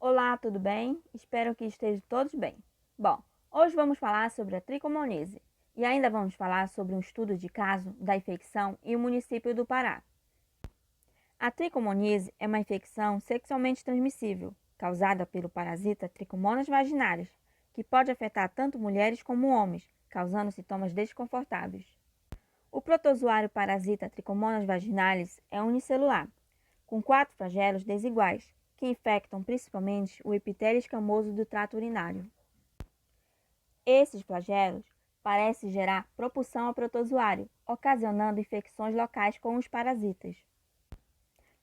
Olá, tudo bem? Espero que estejam todos bem. Bom, hoje vamos falar sobre a tricomonise e ainda vamos falar sobre um estudo de caso da infecção em um município do Pará. A tricomonise é uma infecção sexualmente transmissível, causada pelo parasita Trichomonas vaginalis, que pode afetar tanto mulheres como homens, causando sintomas desconfortáveis. O protozoário parasita Trichomonas vaginalis é unicelular, com 4 flagelos desiguais, que infectam principalmente o epitélio escamoso do trato urinário. Esses flagelos parecem gerar propulsão ao protozoário, ocasionando infecções locais com os parasitas.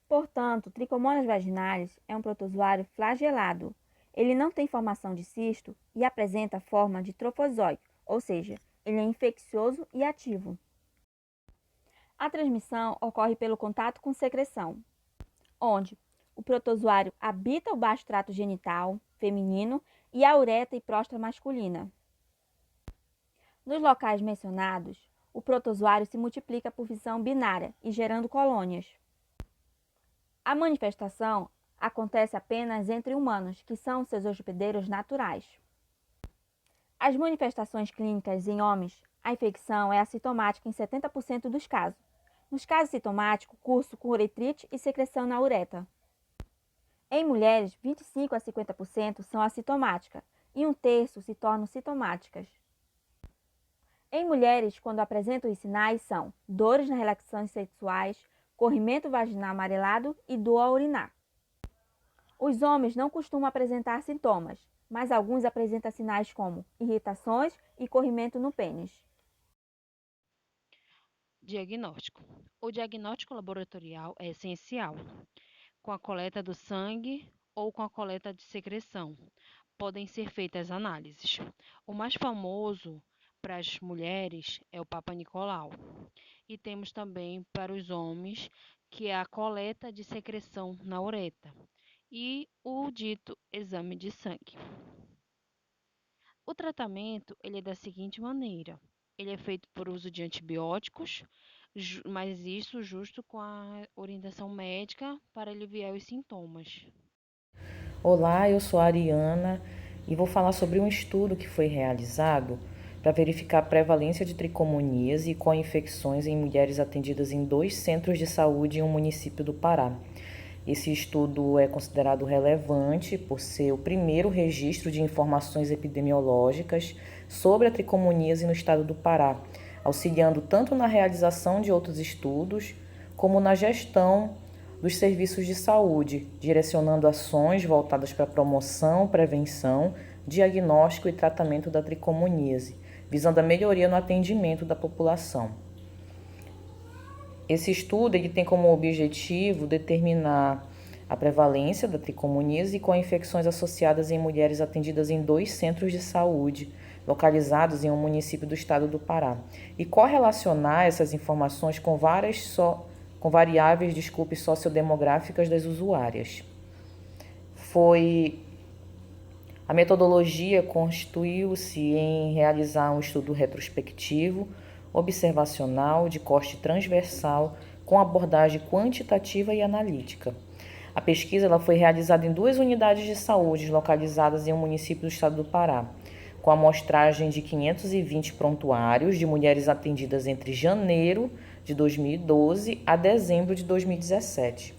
Portanto, Trichomonas vaginalis é um protozoário flagelado. Ele não tem formação de cisto e apresenta forma de trofosóide, ou seja, ele é infeccioso e ativo. A transmissão ocorre pelo contato com secreção, onde o protozoário habita o baixo trato genital feminino e a uretra e próstata masculina. Nos locais mencionados, o protozoário se multiplica por fissão binária e gerando colônias. A manifestação acontece apenas entre humanos, que são seus hospedeiros naturais. As manifestações clínicas em homens, a infecção é assintomática em 70% dos casos. Nos casos sintomáticos, curso com uretrite e secreção na uretra. Em mulheres, 25 a 50% são assintomáticas e 1/3 se tornam sintomáticas. Em mulheres, quando apresentam os sinais, são dores nas relaxações sexuais, corrimento vaginal amarelado e dor ao urinar. Os homens não costumam apresentar sintomas, mas alguns apresentam sinais como irritações e corrimento no pênis. Diagnóstico. O diagnóstico laboratorial é essencial, com a coleta do sangue ou com a coleta de secreção. Podem ser feitas análises. O mais famoso para as mulheres é o Papa Nicolau. E temos também para os homens, que é a coleta de secreção na uretra e o dito exame de sangue. O tratamento ele é da seguinte maneira: ele é feito por uso de antibióticos, mas isso justo com a orientação médica para aliviar os sintomas. Olá, eu sou a Ariana e vou falar sobre um estudo que foi realizado para verificar a prevalência de tricomoníase e co-infecções em mulheres atendidas em 2 centros de saúde em um município do Pará. Esse estudo é considerado relevante por ser o primeiro registro de informações epidemiológicas sobre a tricomoníase no estado do Pará, auxiliando tanto na realização de outros estudos como na gestão dos serviços de saúde, direcionando ações voltadas para a promoção, prevenção, diagnóstico e tratamento da tricomoníase, visando a melhoria no atendimento da população. Esse estudo ele tem como objetivo determinar a prevalência da tricomoníase com infecções associadas em mulheres atendidas em 2 centros de saúde, localizados em um município do estado do Pará, e correlacionar essas informações com variáveis sociodemográficas das usuárias. A metodologia constituiu-se em realizar um estudo retrospectivo, observacional, de corte transversal, com abordagem quantitativa e analítica. A pesquisa ela foi realizada em 2 unidades de saúde localizadas em um município do estado do Pará, com amostragem de 520 prontuários de mulheres atendidas entre janeiro de 2012 a dezembro de 2017.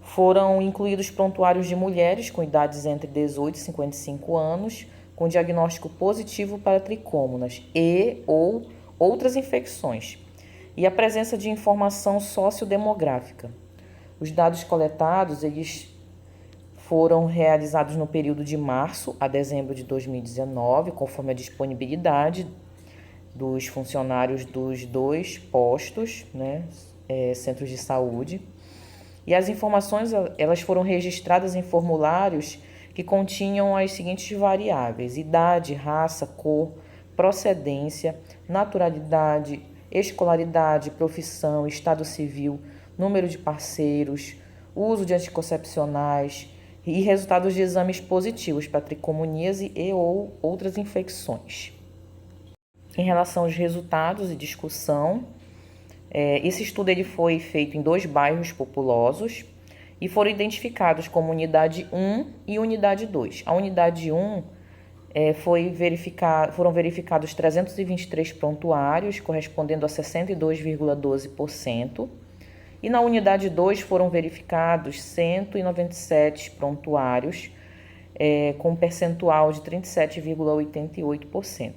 Foram incluídos prontuários de mulheres com idades entre 18 e 55 anos, com diagnóstico positivo para tricômonas e ou outras infecções, e a presença de informação sociodemográfica. Os dados coletados, eles foram realizados no período de março a dezembro de 2019, conforme a disponibilidade dos funcionários dos 2 postos, centros de saúde. E as informações elas foram registradas em formulários que continham as seguintes variáveis: idade, raça, cor, procedência, naturalidade, escolaridade, profissão, estado civil, número de parceiros, uso de anticoncepcionais e resultados de exames positivos para tricomoníase e ou outras infecções. Em relação aos resultados e discussão, esse estudo ele foi feito em 2 bairros populosos e foram identificados como unidade 1 e unidade 2. A unidade 1 foram verificados 323 prontuários, correspondendo a 62,12%, e na unidade 2 foram verificados 197 prontuários, com um percentual de 37,88%.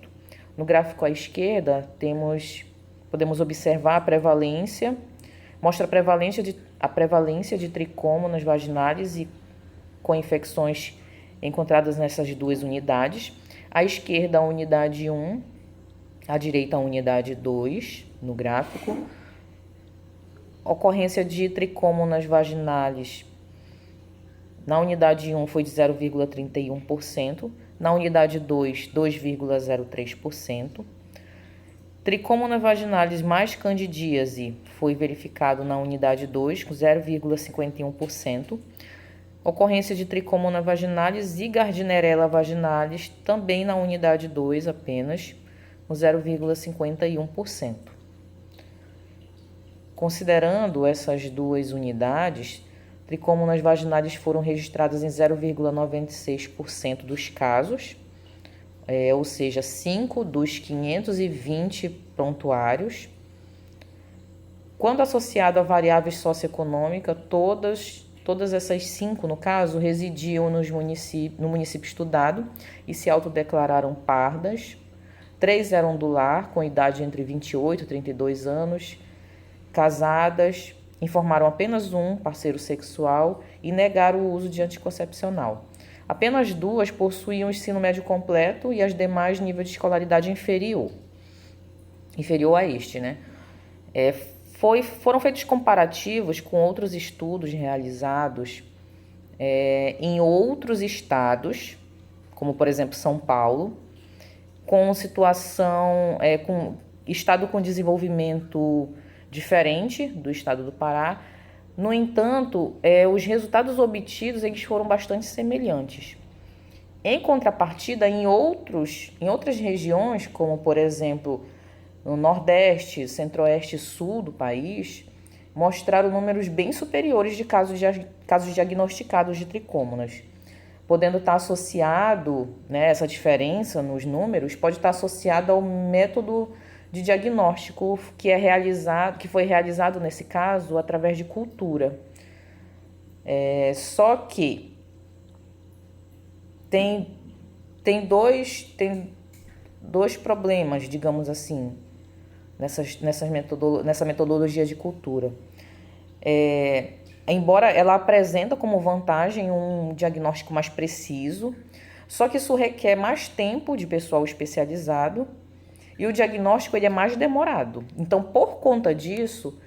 No gráfico à esquerda, podemos observar a prevalência, mostra a prevalência de tricômonas vaginais e com infecções encontradas nessas duas unidades. À esquerda, a unidade 1, à direita, a unidade 2, no gráfico. Ocorrência de tricômonas vaginais na unidade 1 foi de 0,31%, na unidade 2, 2,03%. Tricômonas vaginais mais candidíase foi verificado na unidade 2, com 0,51%. Ocorrência de tricômonas vaginalis e gardnerella vaginalis também na unidade 2 apenas, com 0,51%. Considerando essas duas unidades, tricômonas vaginalis foram registradas em 0,96% dos casos, ou seja, 5 dos 520 prontuários. Quando associado a variáveis socioeconômicas, todas essas 5, no caso, residiam no município estudado e se autodeclararam pardas. 3 eram do lar, com idade entre 28 e 32 anos, casadas, informaram apenas um parceiro sexual e negaram o uso de anticoncepcional. Apenas 2 possuíam ensino médio completo e as demais nível de escolaridade inferior a este, né? Foram feitos comparativos com outros estudos realizados em outros estados, como por exemplo São Paulo, com situação, com estado com desenvolvimento diferente do estado do Pará. No entanto, os resultados obtidos eles foram bastante semelhantes. Em contrapartida, em outras regiões, como por exemplo no Nordeste, Centro-Oeste e Sul do país, mostraram números bem superiores de casos diagnosticados de tricômonas, podendo estar associado, né, essa diferença nos números pode estar associada ao método de diagnóstico que foi realizado nesse caso através de cultura. Só que tem dois problemas, digamos assim, nessa metodologia de cultura. Embora ela apresenta como vantagem um diagnóstico mais preciso, só que isso requer mais tempo de pessoal especializado e o diagnóstico ele é mais demorado. Então, por conta disso,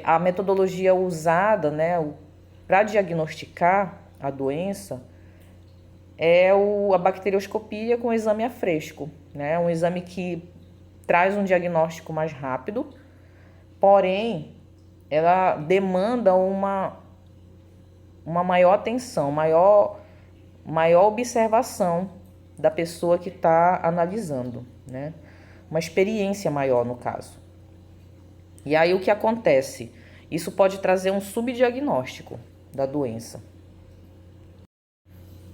a metodologia usada, né, para diagnosticar a doença é a bacterioscopia com exame a fresco, né? Um exame que traz um diagnóstico mais rápido, porém, ela demanda uma maior atenção, maior observação da pessoa que está analisando, né? Uma experiência maior no caso. E aí o que acontece? Isso pode trazer um subdiagnóstico da doença.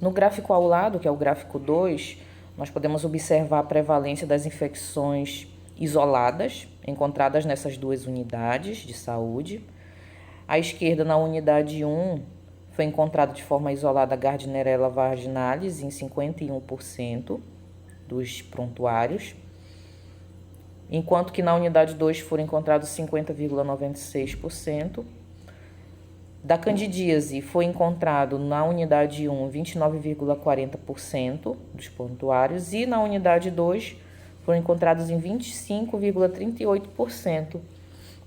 No gráfico ao lado, que é o gráfico 2, nós podemos observar a prevalência das infecções isoladas encontradas nessas duas unidades de saúde. À esquerda, na unidade 1, foi encontrado de forma isolada a Gardnerella vaginalis em 51% dos prontuários, enquanto que na unidade 2 foram encontrados 50,96%. Da candidíase foi encontrado na unidade 1 29,40% dos prontuários e na unidade 2 foram encontrados em 25,38%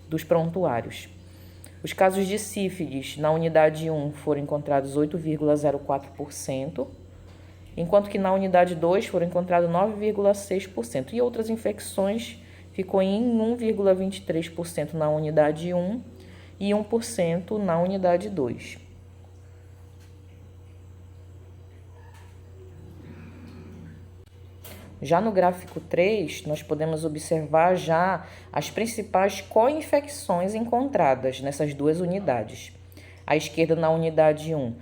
dos prontuários. Os casos de sífilis na unidade 1 foram encontrados 8,04%, enquanto que na unidade 2 foram encontrados 9,6%. E outras infecções ficou em 1,23% na unidade 1 e 1% na unidade 2. Já no gráfico 3, nós podemos observar já as principais co-infecções encontradas nessas duas unidades. À esquerda, na unidade 1.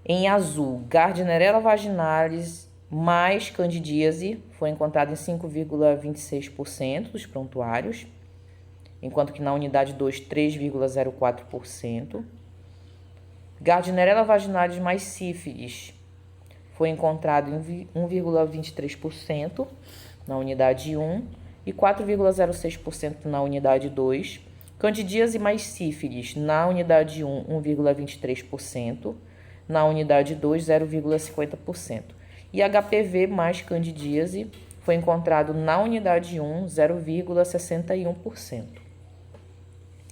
Em azul, Gardnerella vaginalis mais candidíase foi encontrado em 5,26% dos prontuários, enquanto que na unidade 2, 3,04%. Gardnerella vaginalis mais sífilis foi encontrado em 1,23% na unidade 1 e 4,06% na unidade 2. Candidíase mais sífilis na unidade 1, 1,23%, na unidade 2, 0,50%. E HPV mais candidíase foi encontrado na unidade 1, 0,61%.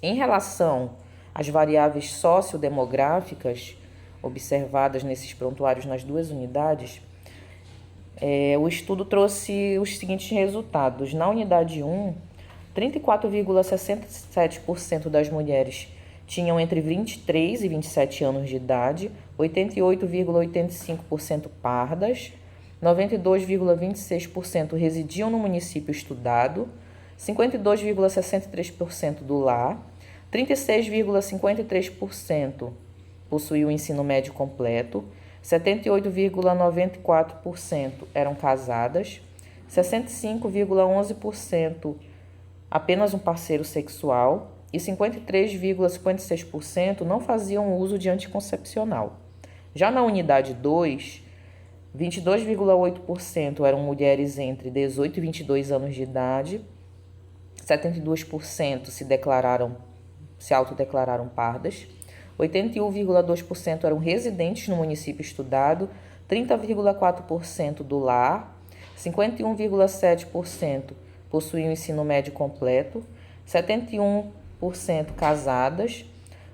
Em relação às variáveis sociodemográficas observadas nesses prontuários nas duas unidades, o estudo trouxe os seguintes resultados. Na unidade 1, 34,67% das mulheres tinham entre 23 e 27 anos de idade, 88,85% pardas, 92,26% residiam no município estudado, 52,63% do lar, 36,53% possuíam o ensino médio completo, 78,94% eram casadas, 65,11% apenas um parceiro sexual e 53,56% não faziam uso de anticoncepcional. Já na unidade 2, 22,8% eram mulheres entre 18 e 22 anos de idade, 72% se autodeclararam pardas, 81,2% eram residentes no município estudado, 30,4% do lar, 51,7% possuíam ensino médio completo, 71% casadas,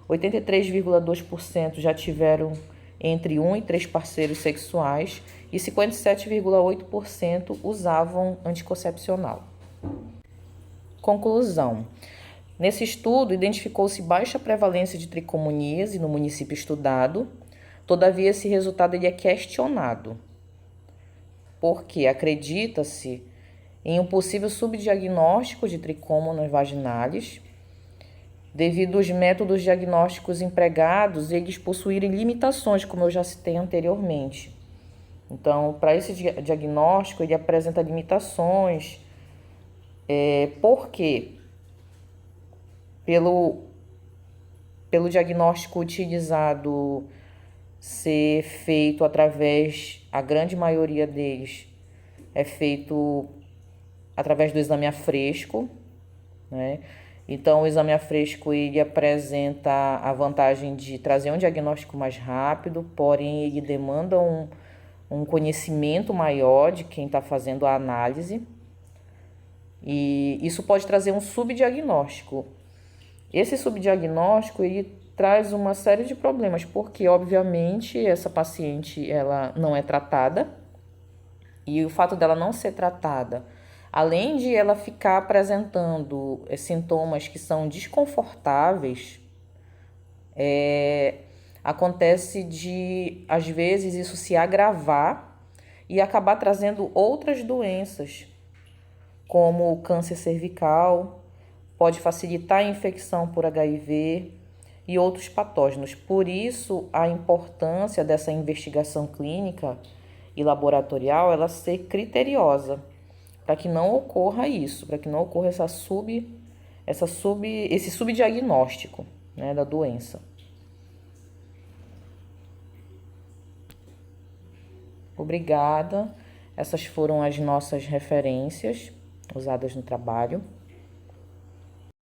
83,2% já tiveram entre 1 e 3 parceiros sexuais e 57,8% usavam anticoncepcional. Conclusão. Nesse estudo, identificou-se baixa prevalência de tricomoníase no município estudado, todavia esse resultado é questionado, porque acredita-se em um possível subdiagnóstico de tricômonas vaginalis, devido aos métodos diagnósticos empregados eles possuírem limitações, como eu já citei anteriormente. Então, para esse diagnóstico, ele apresenta limitações, porque pelo diagnóstico utilizado ser feito através, a grande maioria deles é feito através do exame a fresco, né? Então, o exame a fresco ele apresenta a vantagem de trazer um diagnóstico mais rápido, porém ele demanda um conhecimento maior de quem está fazendo a análise, e isso pode trazer um subdiagnóstico. Esse subdiagnóstico ele traz uma série de problemas, porque obviamente essa paciente ela não é tratada, e o fato dela não ser tratada, além de ela ficar apresentando sintomas que são desconfortáveis, acontece de, às vezes, isso se agravar e acabar trazendo outras doenças, como o câncer cervical, pode facilitar a infecção por HIV e outros patógenos. Por isso, a importância dessa investigação clínica e laboratorial ela ser criteriosa, para que não ocorra isso, para que não ocorra esse subdiagnóstico, né, da doença. Obrigada. Essas foram as nossas referências usadas no trabalho.